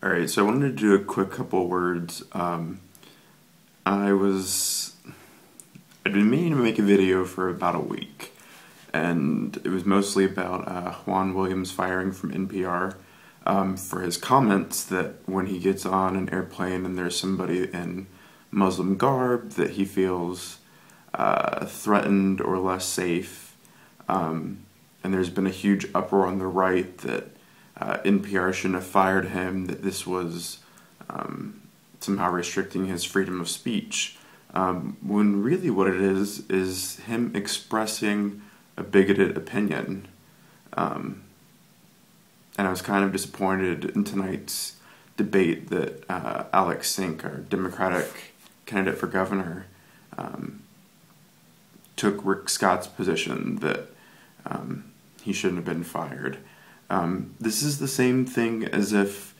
Alright, so I wanted to do a quick couple words. I'd been meaning to make a video for about a week, and it was mostly about Juan Williams firing from NPR for his comments that when he gets on an airplane and there's somebody in Muslim garb that he feels threatened or less safe, and there's been a huge uproar on the right that NPR shouldn't have fired him, that this was somehow restricting his freedom of speech, when really what it is him expressing a bigoted opinion. And I was kind of disappointed in tonight's debate that Alex Sink, our Democratic candidate for governor, took Rick Scott's position that he shouldn't have been fired. This is the same thing as if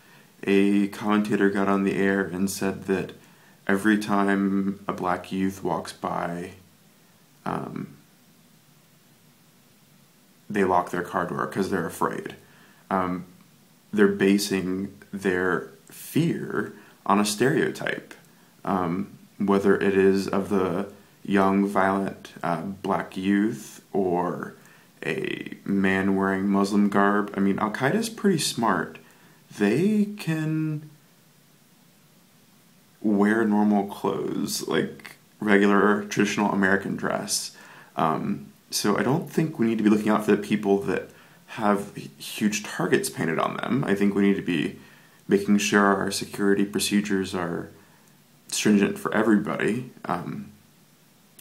a commentator got on the air and said that every time a black youth walks by, they lock their car door because they're afraid. They're basing their fear on a stereotype, whether it is of the young, violent black youth or a man wearing Muslim garb. I mean, Al-Qaeda's pretty smart. They can wear normal clothes, like regular, traditional American dress. So I don't think we need to be looking out for the people that have huge targets painted on them. I think we need to be making sure our security procedures are stringent for everybody.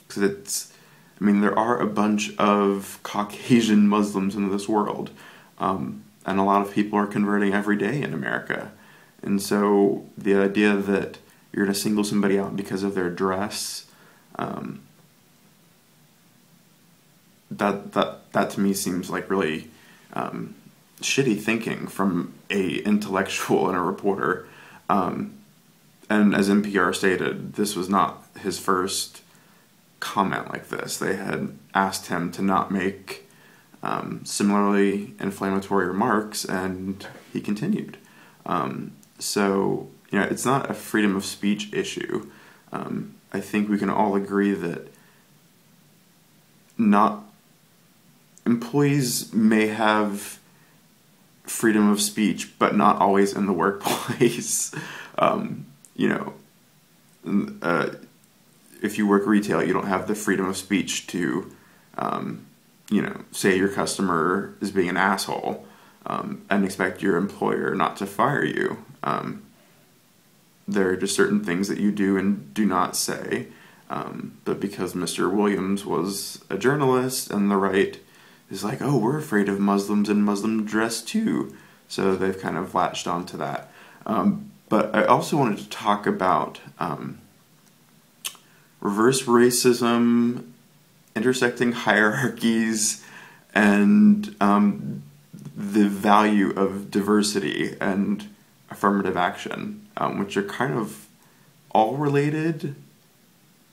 Because there are a bunch of Caucasian Muslims in this world, and a lot of people are converting every day in America. And so the idea that you're going to single somebody out because of their dress, that to me seems like really shitty thinking from a intellectual and a reporter. And as NPR stated, this was not his first comment like this. They had asked him to not make similarly inflammatory remarks, and he continued. So, it's not a freedom of speech issue. I think we can all agree that employees may have freedom of speech, but not always in the workplace. If you work retail, you don't have the freedom of speech to, say your customer is being an asshole, and expect your employer not to fire you. There are just certain things that you do and do not say, but because Mr. Williams was a journalist and the right is like, oh, we're afraid of Muslims and Muslim dress too, so they've kind of latched onto that. But I also wanted to talk about reverse racism, intersecting hierarchies, and the value of diversity and affirmative action, which are kind of all related,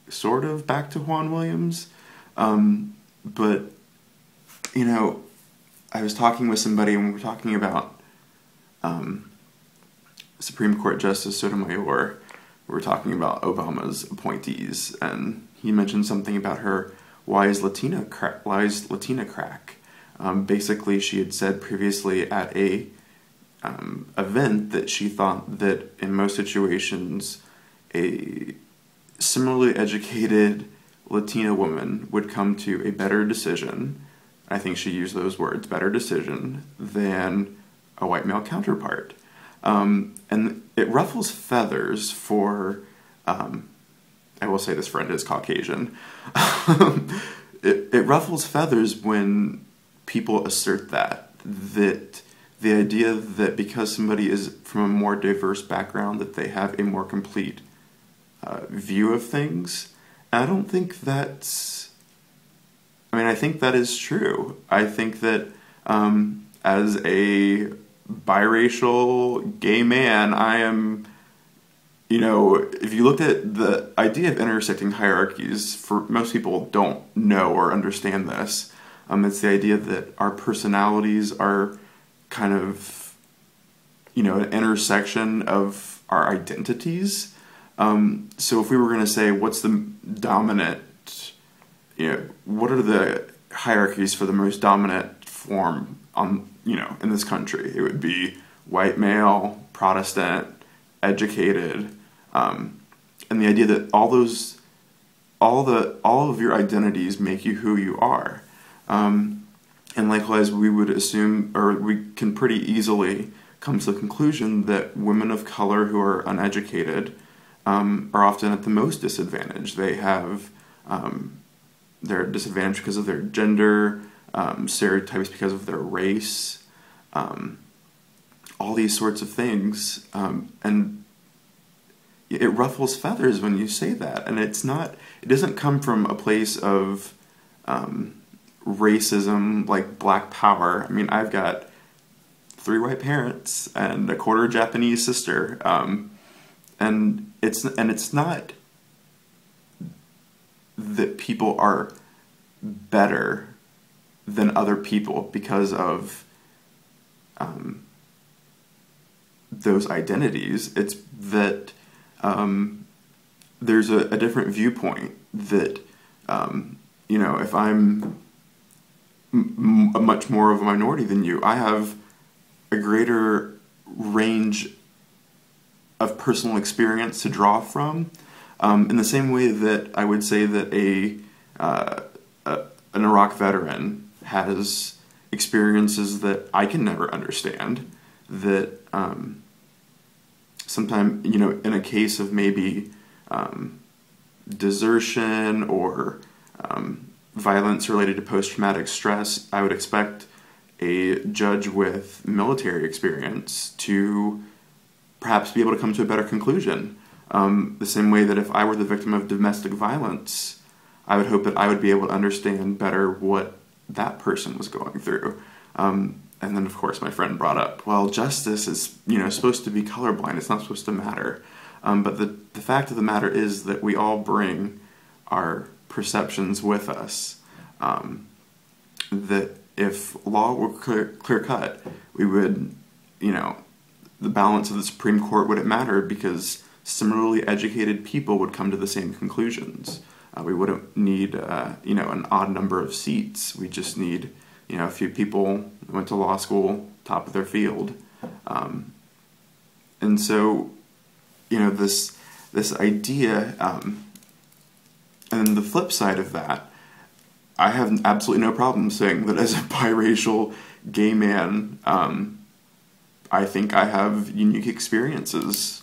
sort of, back to Juan Williams. But, I was talking with somebody and we were talking about Supreme Court Justice Sotomayor. We were talking about Obama's appointees, and he mentioned something about her wise Latina crack. Basically, she had said previously at a event that she thought that in most situations a similarly educated Latina woman would come to a better decision, I think she used those words, better decision, than a white male counterpart. And it ruffles feathers for, I will say this friend is Caucasian, it ruffles feathers when people assert that the idea that because somebody is from a more diverse background that they have a more complete view of things. And I don't think I think that is true. I think that as a biracial gay man, I am, if you looked at the idea of intersecting hierarchies, for most people don't know or understand this. It's the idea that our personalities are kind of an intersection of our identities. So if we were going to say, what's the dominant, what are the hierarchies for the most dominant form in this country? It would be white male, Protestant, educated, and the idea that all of your identities make you who you are. And likewise, we would assume, or we can pretty easily come to the conclusion that women of color who are uneducated are often at the most disadvantaged. They have, they're disadvantaged because of their gender, stereotypes because of their race, all these sorts of things. And it ruffles feathers when you say that. And it doesn't come from a place of racism, like black power. I mean, I've got 3 white parents and a quarter Japanese sister, and it's not that people are better than other people because of those identities. It's that there's a different viewpoint that if I'm much more of a minority than you, I have a greater range of personal experience to draw from, in the same way that I would say that an Iraq veteran has experiences that I can never understand, that sometimes, in a case of maybe desertion or violence related to post-traumatic stress, I would expect a judge with military experience to perhaps be able to come to a better conclusion. The same way that if I were the victim of domestic violence, I would hope that I would be able to understand better what that person was going through. And then, of course, my friend brought up, well, justice is, supposed to be colorblind. It's not supposed to matter. But the fact of the matter is that we all bring our perceptions with us. That if law were clear-cut, we would, the balance of the Supreme Court wouldn't matter because similarly educated people would come to the same conclusions. We wouldn't need, an odd number of seats. We just need, a few people who went to law school, top of their field. And so, this idea, and then the flip side of that, I have absolutely no problem saying that as a biracial gay man, I think I have unique experiences,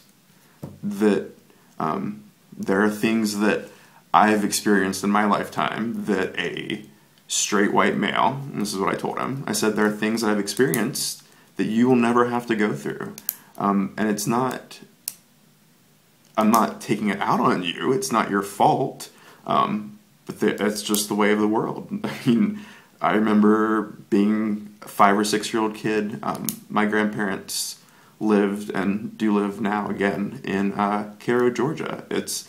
that there are things that I've experienced in my lifetime that a straight white male, and this is what I told him, I said there are things that I've experienced that you will never have to go through. And it's not, I'm not taking it out on you, it's not your fault, but that's just the way of the world. I mean, I remember being a 5 or 6-year-old kid. My grandparents lived and do live now again in Cairo, Georgia. It's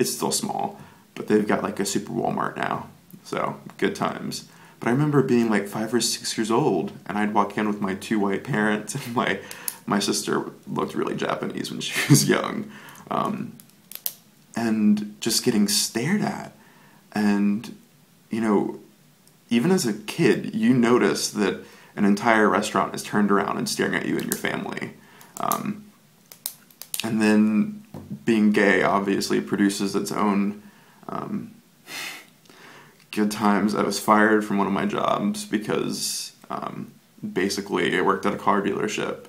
it's still small, but they've got like a super Walmart now, so good times. But I remember being like 5 or 6 years old, and I'd walk in with my 2 white parents, and my sister looked really Japanese when she was young, and just getting stared at. And, even as a kid, you notice that an entire restaurant is turned around and staring at you and your family. And then being gay obviously produces its own good times. I was fired from one of my jobs because basically I worked at a car dealership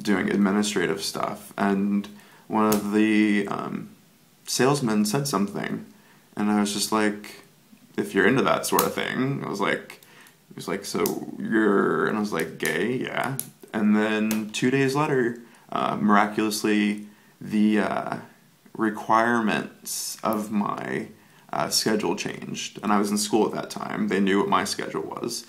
doing administrative stuff, and one of the salesmen said something, and I was just like, if you're into that sort of thing, he was like, so you're, and I was like, gay? Yeah. And then 2 days later, miraculously, the requirements of my schedule changed, and I was in school at that time. They knew what my schedule was.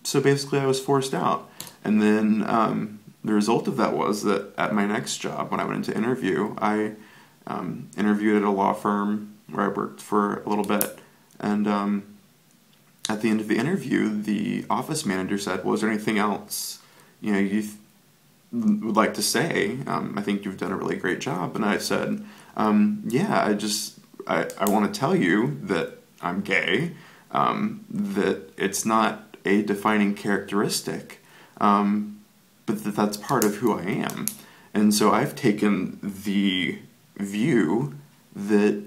So basically I was forced out. And then the result of that was that at my next job, when I went into interview, I interviewed at a law firm where I worked for a little bit, and at the end of the interview, the office manager said, "Well, is there anything else, you would like to say? I think you've done a really great job." And I said, "Yeah, I want to tell you that I'm gay, that it's not a defining characteristic, but that's part of who I am." And so I've taken the view that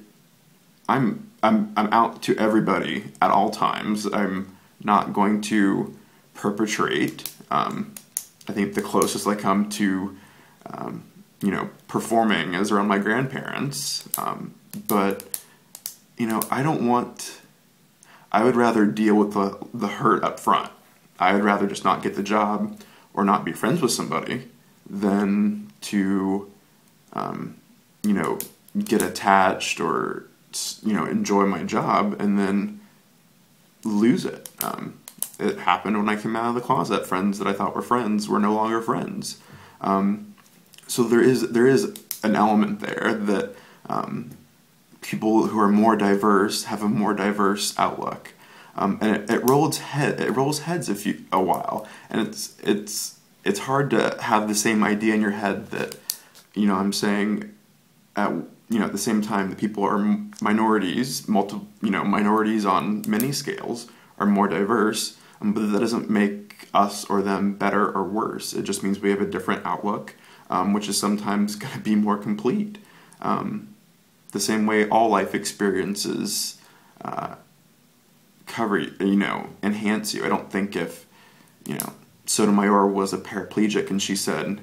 I'm out to everybody at all times. I'm not going to perpetrate. I think the closest I come to, performing is around my grandparents. But I would rather deal with the hurt up front. I would rather just not get the job or not be friends with somebody than to, get attached or, enjoy my job and then lose it. It happened when I came out of the closet. Friends that I thought were friends were no longer friends. So there is an element there that people who are more diverse have a more diverse outlook, and it rolls heads a while, and it's hard to have the same idea in your head that I'm saying at the same time that people are minorities, minorities on many scales are more diverse, but that doesn't make us or them better or worse. It just means we have a different outlook, which is sometimes going to be more complete. The same way all life experiences enhance you. I don't think if, Sotomayor was a paraplegic and she said,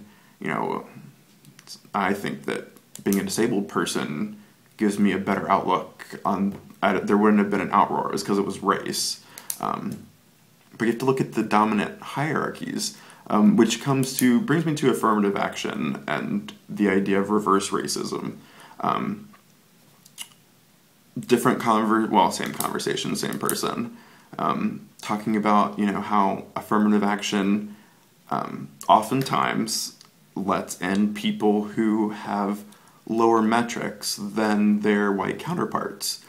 I think that being a disabled person gives me a better outlook on, there wouldn't have been an outroar. It was because it was race. But you have to look at the dominant hierarchies, which brings me to affirmative action and the idea of reverse racism. Same conversation, same person, talking about, how affirmative action oftentimes lets in people who have lower metrics than their white counterparts.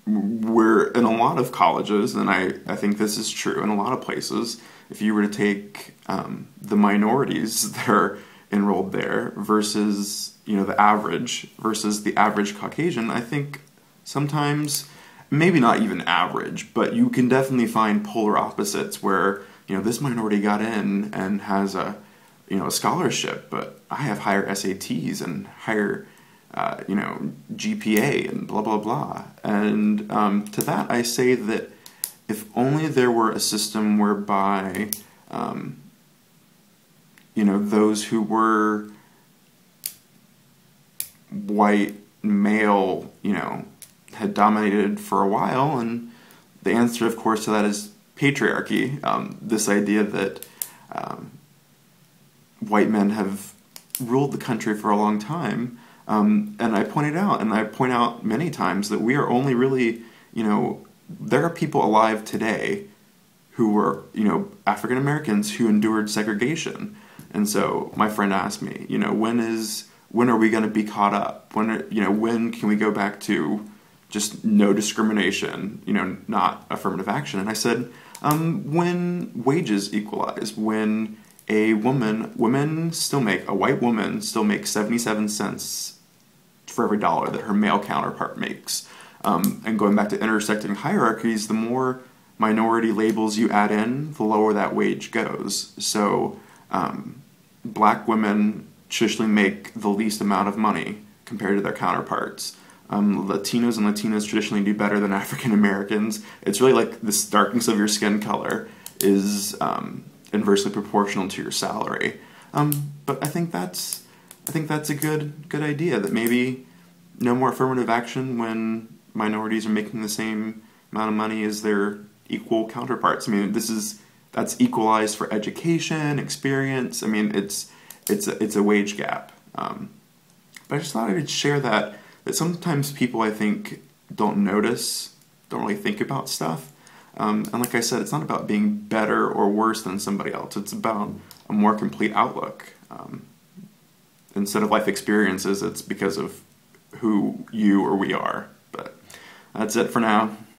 We're in a lot of colleges, and I think this is true in a lot of places, if you were to take the minorities that are enrolled there versus the average versus the average Caucasian, I think sometimes, maybe not even average, but you can definitely find polar opposites where this minority got in and has a scholarship, but I have higher SATs and higher GPA and blah blah blah. And to that I say that if only there were a system whereby those who were white male had dominated for a while, and the answer of course to that is patriarchy, this idea that white men have ruled the country for a long time. And I point out many times that we are only really, there are people alive today who were, African Americans who endured segregation. And so my friend asked me, when are we going to be caught up? When can we go back to just no discrimination, not affirmative action? And I said, when wages equalize, when a white woman still makes 77 cents for every dollar that her male counterpart makes. And going back to intersecting hierarchies, the more minority labels you add in, the lower that wage goes. So black women traditionally make the least amount of money compared to their counterparts. Latinos and Latinas traditionally do better than African Americans. It's really like this darkness of your skin color is inversely proportional to your salary. But I think that's a good idea, that maybe no more affirmative action when minorities are making the same amount of money as their equal counterparts. I mean, that's equalized for education, experience. I mean, it's a wage gap. But I just thought I would share that sometimes people, I think, don't really think about stuff. And like I said, it's not about being better or worse than somebody else. It's about a more complete outlook. Instead of life experiences, it's because of who you or we are. But that's it for now.